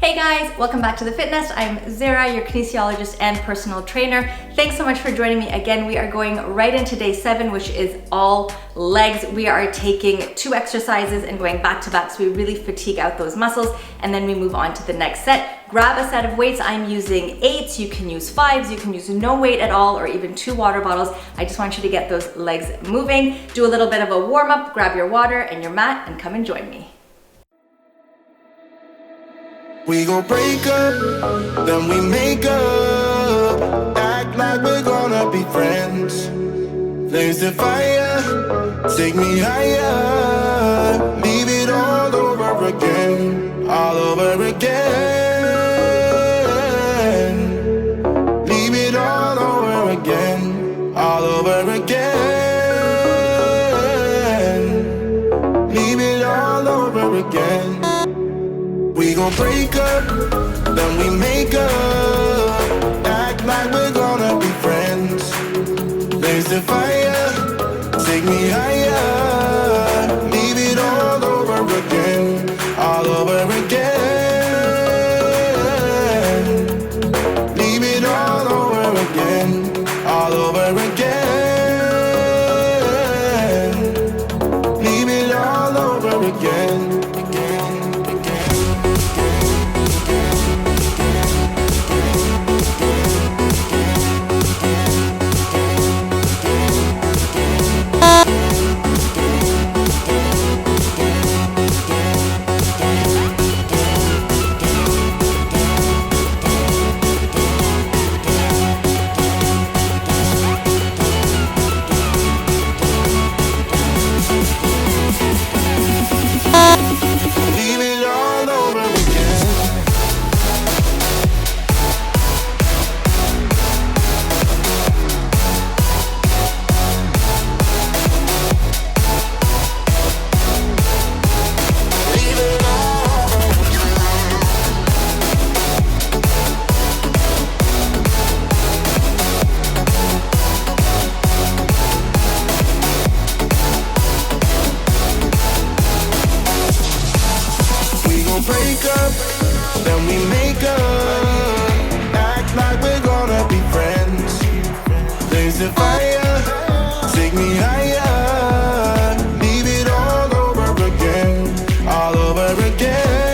Hey guys, welcome back to The Fitness. I'm Zehra, your kinesiologist and personal trainer. Thanks so much for joining me again. We are going right into day 7, which is all legs. We are taking 2 exercises and going back to back so we really fatigue out those muscles, and then we move on to the next set. Grab a set of weights. I'm using 8s, you can use 5s, you can use no weight at all, or even 2 water bottles. I just want you to get those legs moving. Do a little bit of a warm up, grab your water and your mat and come and join me. We gon' break up, then we make up. Act like we're gonna be friends. Blaze the fire, take me higher. Leave it all over again, all over again. Leave it all over again, all over again. Leave it all over again. We gon' break up, then we make up. Act like we're gonna be friends. Blaze the fire, take me higher. Leave it all over again, all over again. Leave it all over again, all over again. Leave it all over again. Break up, then we make up. Act like we're gonna be friends. Blaze the fire, take me higher. Leave it all over again, all over again.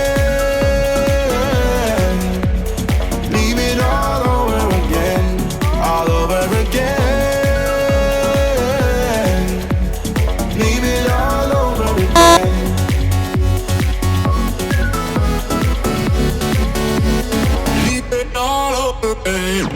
Leave it all over again, all over again. Leave it all over again. All over again.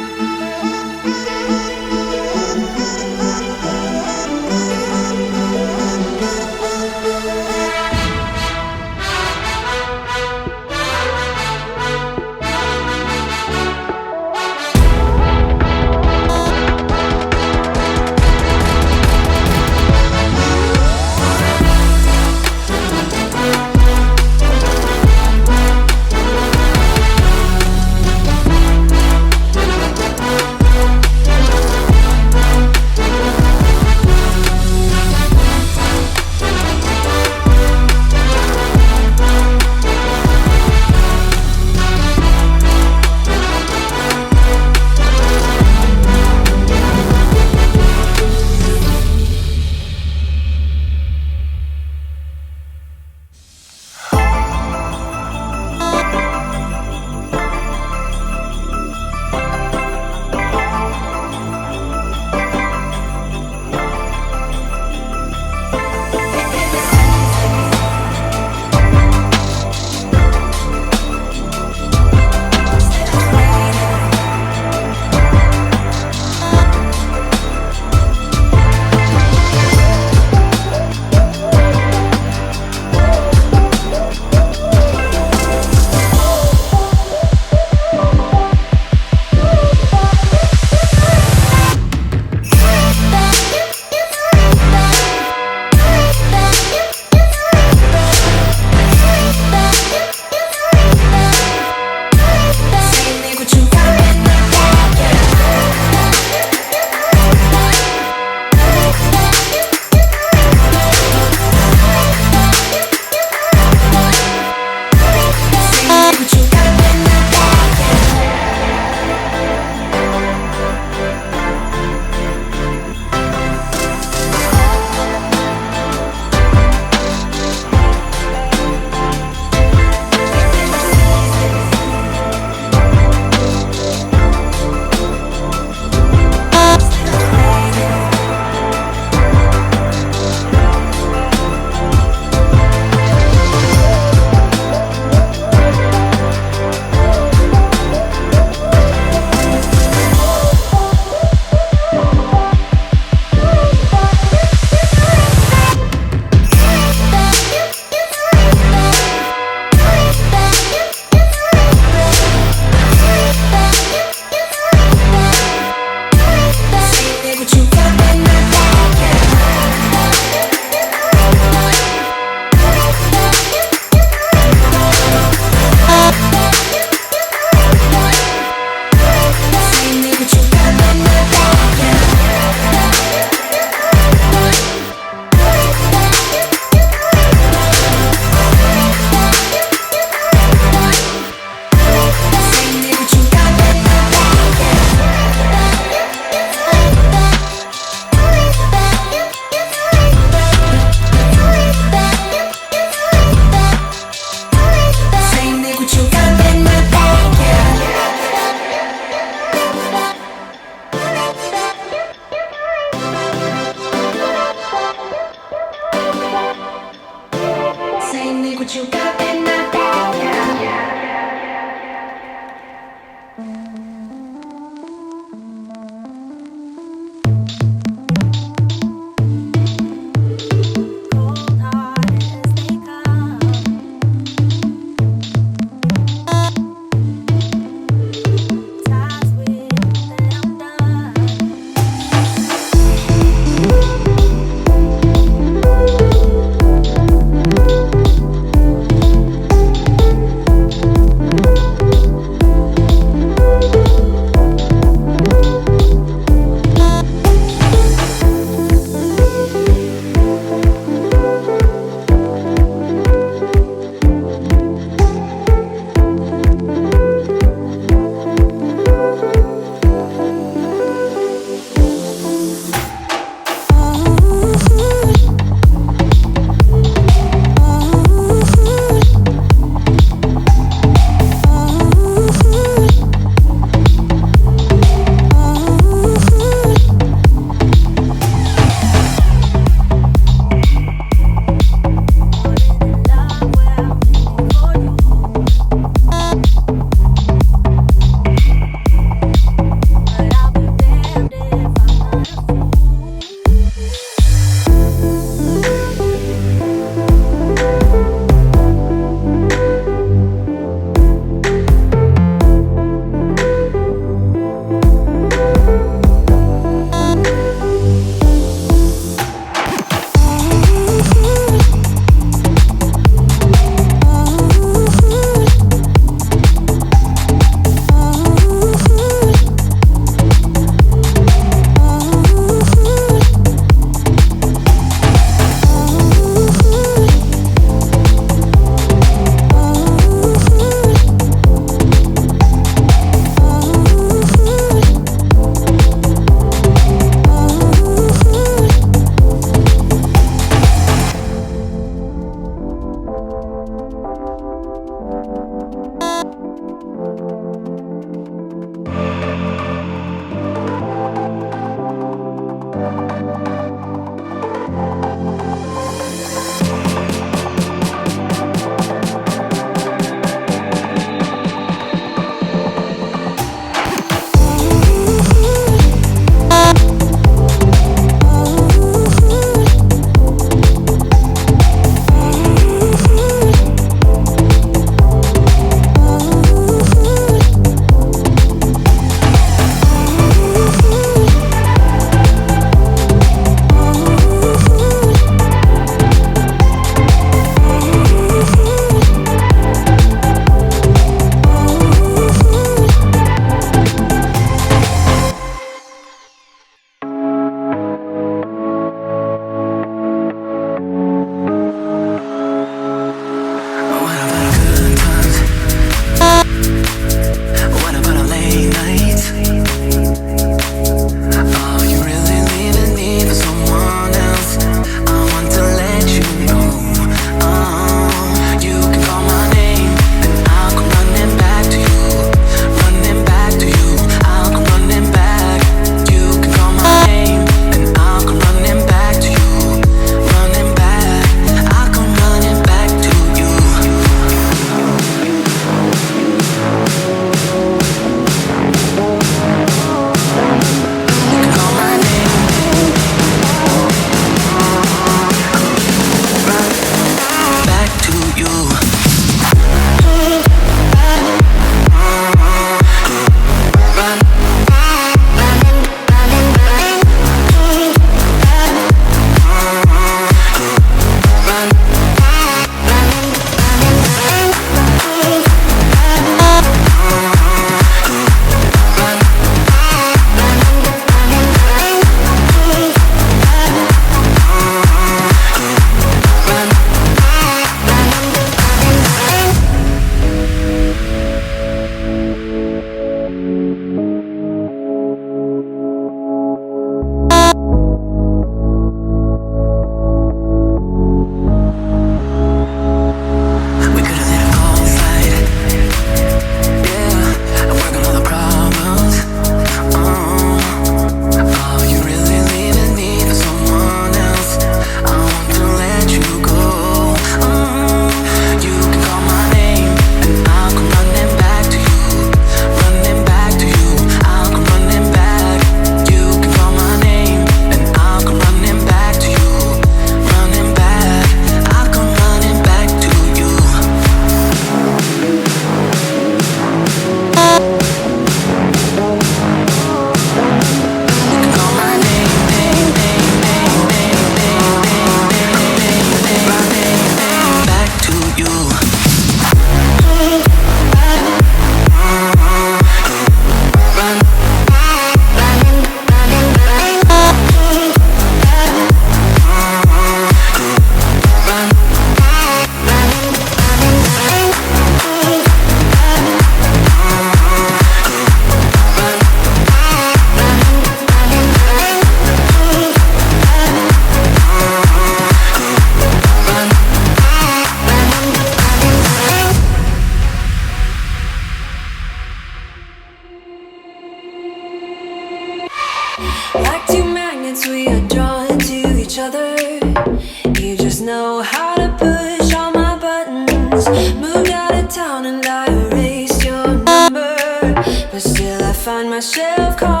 myself caught